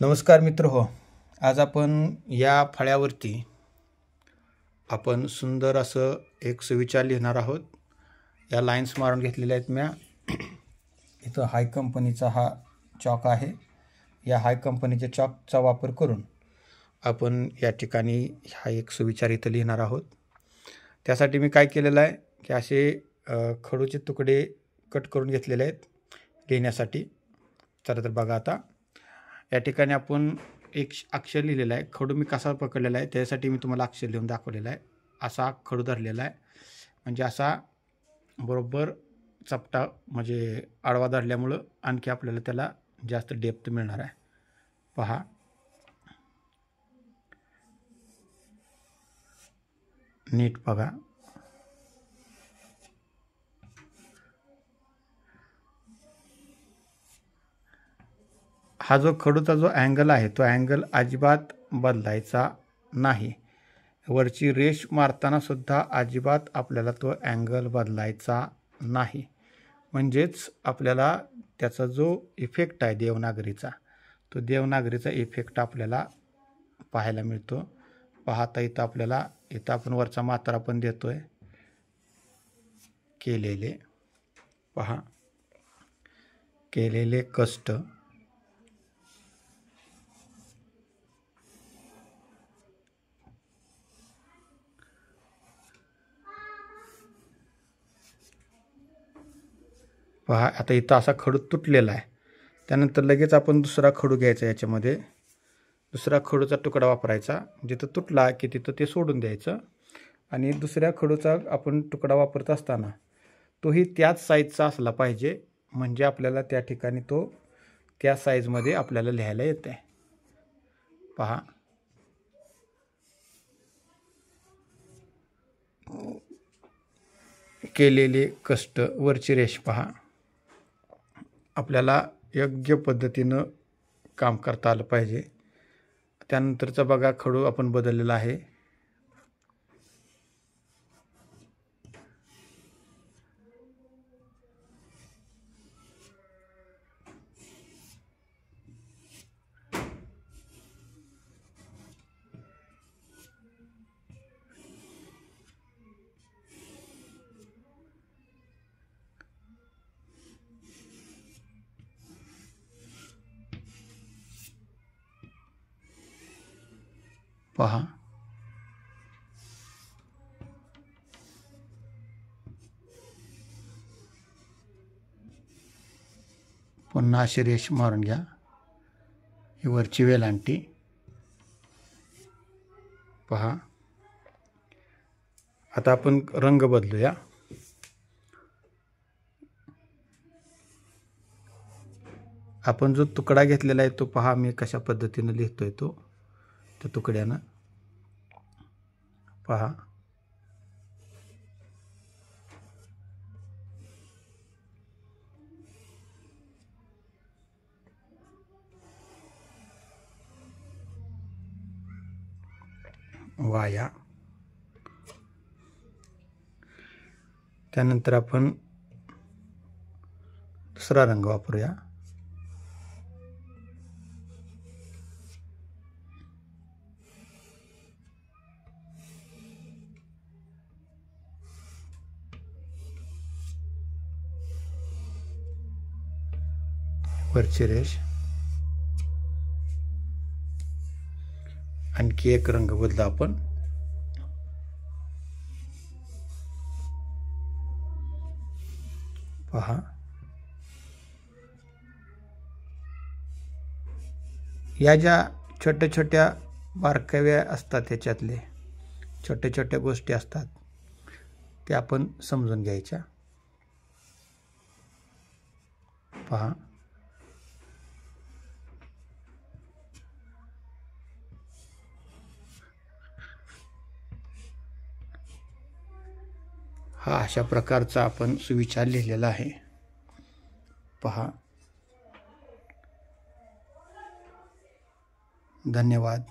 नमस्कार मित्र हो. आज आपण या फळ्यावरती आपण सुंदर असं एक सुविचार लिहिणार आहोत. या लाईन्स मारून घेतलेल्या आहेत म्या. इथं हाय कंपनीचा हा चॉक आहे. या हाय कंपनीच्या चॉकचा वापर करून आपण या ठिकाणी हा एक सुविचार इथं लिहिणार आहोत. त्यासाठी मी काय केलेलं आहे की असे खडूचे तुकडे कट करून घेतलेले आहेत लिहिण्यासाठी. चला तर बघा आता या ठिकाणी आपण एक अक्षर लिहिलेला आहे. खडू मी कसा पकडलेला आहे त्यासाठी मी तुम्हाला अक्षर लिहून दाखवलेला आहे. असा खडू धरलेला आहे म्हणजे असा बरोबर चपटा म्हणजे आडवा धरल्यामुळं आणखी आपल्याला त्याला जास्त डेप्थ मिळणार आहे. पहा नीट बघा. हा जो खडूचा जो अँगल आहे तो अँगल अजिबात बदलायचा नाही. वरची रेष मारताना सुद्धा अजिबात आपल्याला तो अँगल बदलायचा नाही. म्हणजेच आपल्याला त्याचा जो इफेक्ट आहे देवनागरीचा तो देवनागरीचा इफेक्ट आपल्याला पाहायला मिळतो. पाहता इथं आपल्याला इथं आपण वरचा मात्रा पण देतोय केलेले. पहा केलेले कष्ट. पहा आता इथं असा खडू तुटलेला आहे. त्यानंतर लगेच आपण दुसरा खडू घ्यायचा. याच्यामध्ये दुसरा खडूचा तुकडा वापरायचा. जिथं तुटला की तिथं ते सोडून द्यायचं आणि दुसऱ्या खडूचा आपण तुकडा वापरत असताना तोही त्याच साईजचा असला पाहिजे. म्हणजे आपल्याला त्या ठिकाणी तो त्या साईजमध्ये आपल्याला लिहायला येत आहे. पहा केलेले कष्ट. वरची रेष पहा. आपल्याला योग्य पद्धतीनं काम करता आलं पाहिजे. त्यानंतरचा बघा खडू आपण बदललेला आहे. पहा पुन्हा अशी रेष मारून घ्या. ही वरची वेलांटी पहा. आता आपण रंग बदलूया. आपण जो तुकडा घेतलेला आहे तो पहा मी कशा पद्धतीनं लिहितोय तो त्या तुकड्यानं. पहा वाया. त्यानंतर आपण दुसरा रंग वापरूया. वरची रेष. आणखी एक रंग बदला आपण. पहा या ज्या छोट्या छोट्या बारकाव्या असतात त्याच्यातले छोट्या छोट्या गोष्टी असतात त्या आपण समजून घ्यायच्या. पहा हा अशा प्रकारचा आपण सुविचार लिहिलेला आहे. पहा. धन्यवाद.